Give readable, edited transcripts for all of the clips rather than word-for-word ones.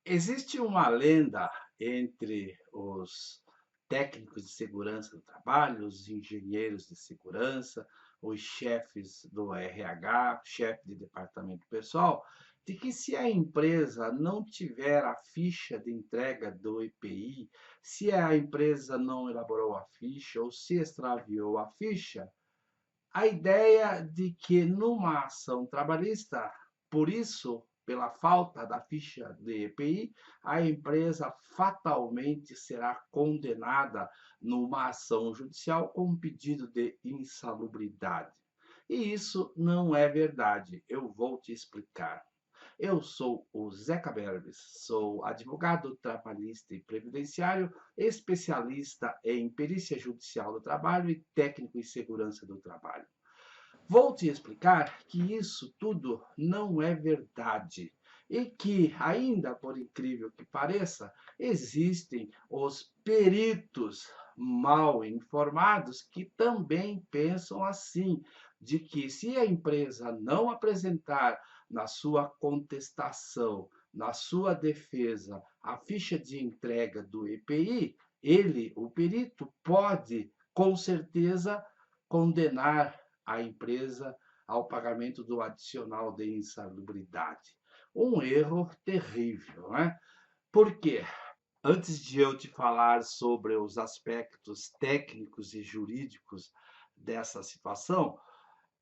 Existe uma lenda entre os técnicos de segurança do trabalho, os engenheiros de segurança, os chefes do RH, chefe de departamento pessoal, de que se a empresa não tiver a ficha de entrega do EPI, se a empresa não elaborou a ficha ou se extraviou a ficha, a ideia de que numa ação trabalhista, por isso, pela falta da ficha de EPI, a empresa fatalmente será condenada numa ação judicial com um pedido de insalubridade. E isso não é verdade. Eu vou te explicar. Eu sou o Zeca Berbes, sou advogado trabalhista e previdenciário, especialista em perícia judicial do trabalho e técnico em segurança do trabalho. Vou te explicar que isso tudo não é verdade e que, ainda por incrível que pareça, existem os peritos mal informados que também pensam assim, de que se a empresa não apresentar na sua contestação, na sua defesa, a ficha de entrega do EPI, ele, o perito, pode com certeza condenar a empresa ao pagamento do adicional de insalubridade. Um erro terrível, né? Por quê? Antes de eu te falar sobre os aspectos técnicos e jurídicos dessa situação,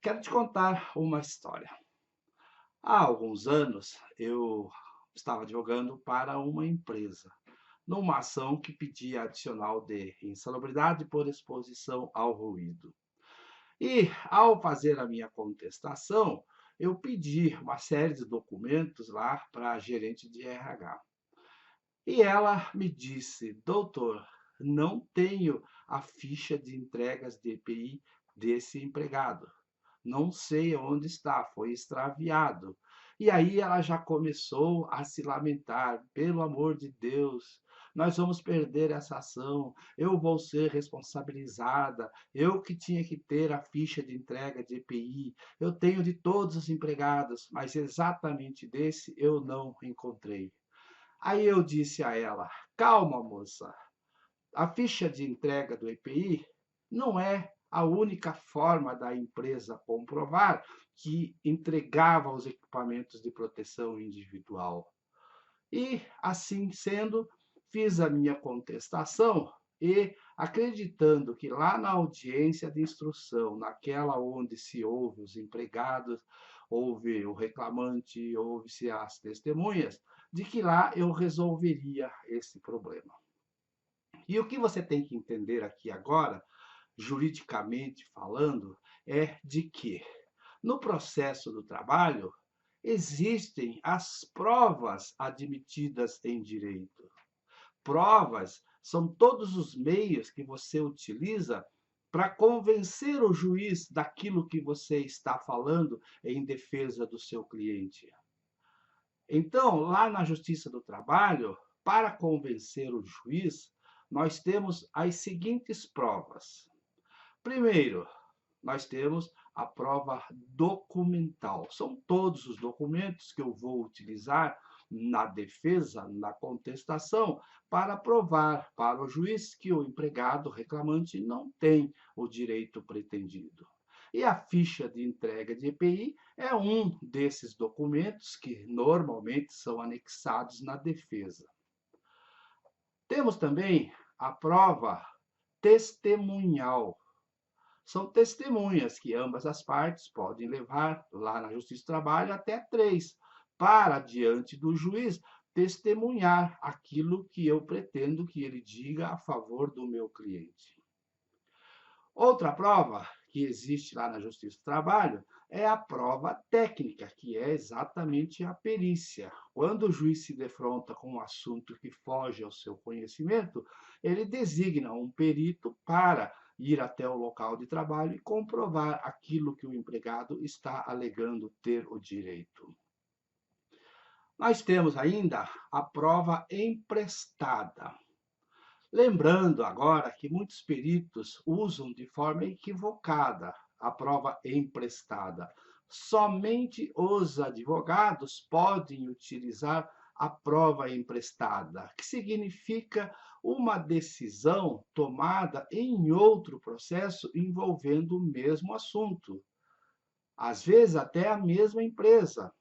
quero te contar uma história. Há alguns anos eu estava advogando para uma empresa, numa ação que pedia adicional de insalubridade por exposição ao ruído. E, ao fazer a minha contestação, eu pedi uma série de documentos lá para a gerente de RH. E ela me disse, doutor, não tenho a ficha de entregas de EPI desse empregado. Não sei onde está, foi extraviado. E aí ela já começou a se lamentar, pelo amor de Deus, nós vamos perder essa ação, eu vou ser responsabilizada, eu que tinha que ter a ficha de entrega de EPI, eu tenho de todos os empregados, mas exatamente desse eu não encontrei. Aí eu disse a ela, calma moça, a ficha de entrega do EPI não é a única forma da empresa comprovar que entregava os equipamentos de proteção individual. E, assim sendo, fiz a minha contestação e, acreditando que lá na audiência de instrução, naquela onde se ouve os empregados, ouve o reclamante, ouve-se as testemunhas, de que lá eu resolveria esse problema. E o que você tem que entender aqui agora, juridicamente falando, é de que no processo do trabalho existem as provas admitidas em direito. Provas são todos os meios que você utiliza para convencer o juiz daquilo que você está falando em defesa do seu cliente. Então, lá na Justiça do Trabalho, para convencer o juiz, nós temos as seguintes provas. Primeiro, nós temos a prova documental. São todos os documentos que eu vou utilizar na defesa, na contestação, para provar para o juiz que o empregado reclamante não tem o direito pretendido. E a ficha de entrega de EPI é um desses documentos que normalmente são anexados na defesa. Temos também a prova testemunhal. São testemunhas que ambas as partes podem levar lá na Justiça do Trabalho até três, para, diante do juiz, testemunhar aquilo que eu pretendo que ele diga a favor do meu cliente. Outra prova que existe lá na Justiça do Trabalho é a prova técnica, que é exatamente a perícia. Quando o juiz se defronta com um assunto que foge ao seu conhecimento, ele designa um perito para ir até o local de trabalho e comprovar aquilo que o empregado está alegando ter o direito. Nós temos ainda a prova emprestada. Lembrando agora que muitos peritos usam de forma equivocada a prova emprestada. Somente os advogados podem utilizar a prova emprestada, que significa uma decisão tomada em outro processo envolvendo o mesmo assunto, às vezes até a mesma empresa.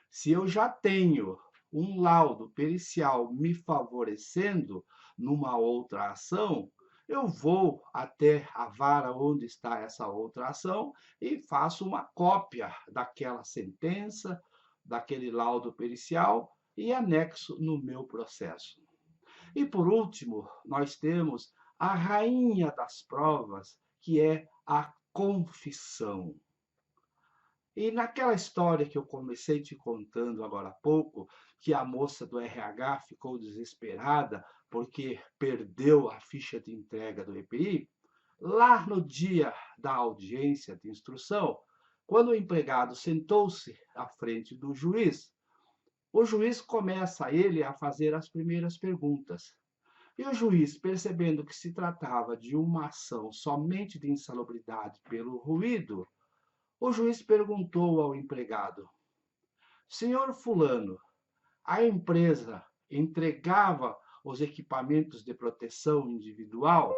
Se eu já tenho um laudo pericial me favorecendo numa outra ação, eu vou até a vara onde está essa outra ação e faço uma cópia daquela sentença, daquele laudo pericial e anexo no meu processo. E por último, nós temos a rainha das provas, que é a confissão. E naquela história que eu comecei te contando agora há pouco, que a moça do RH ficou desesperada porque perdeu a ficha de entrega do EPI, lá no dia da audiência de instrução, quando o empregado sentou-se à frente do juiz, o juiz começa ele a fazer as primeiras perguntas. E o juiz, percebendo que se tratava de uma ação somente de insalubridade pelo ruído, o juiz perguntou ao empregado: Senhor Fulano, a empresa entregava os equipamentos de proteção individual?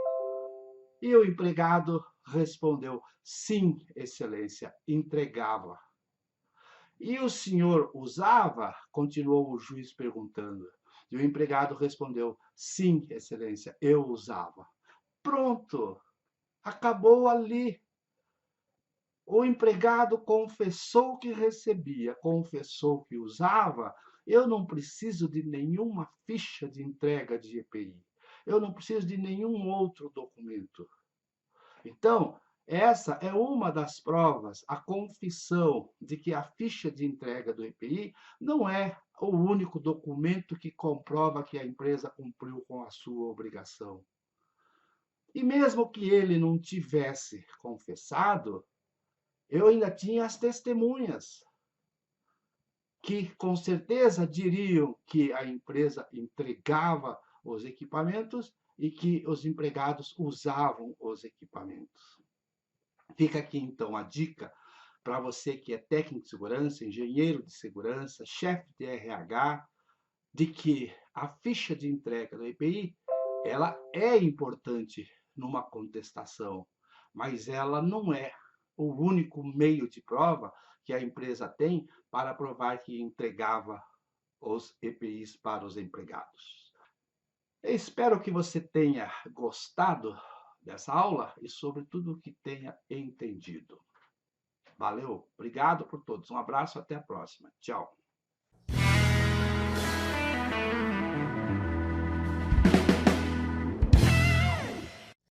E o empregado respondeu: Sim, Excelência, entregava. E o senhor usava? Continuou o juiz perguntando. E o empregado respondeu: Sim, Excelência, eu usava. Pronto, acabou ali. O empregado confessou que recebia, confessou que usava. Eu não preciso de nenhuma ficha de entrega de EPI. Eu não preciso de nenhum outro documento. Então, essa é uma das provas, a confissão de que a ficha de entrega do EPI não é o único documento que comprova que a empresa cumpriu com a sua obrigação. E mesmo que ele não tivesse confessado, eu ainda tinha as testemunhas, que com certeza diriam que a empresa entregava os equipamentos e que os empregados usavam os equipamentos. Fica aqui então a dica para você que é técnico de segurança, engenheiro de segurança, chefe de RH, de que a ficha de entrega do EPI, ela é importante numa contestação, mas ela não é o único meio de prova que a empresa tem para provar que entregava os EPIs para os empregados. Eu espero que você tenha gostado dessa aula e, sobretudo, que tenha entendido. Valeu, obrigado por todos. Um abraço, até a próxima. Tchau.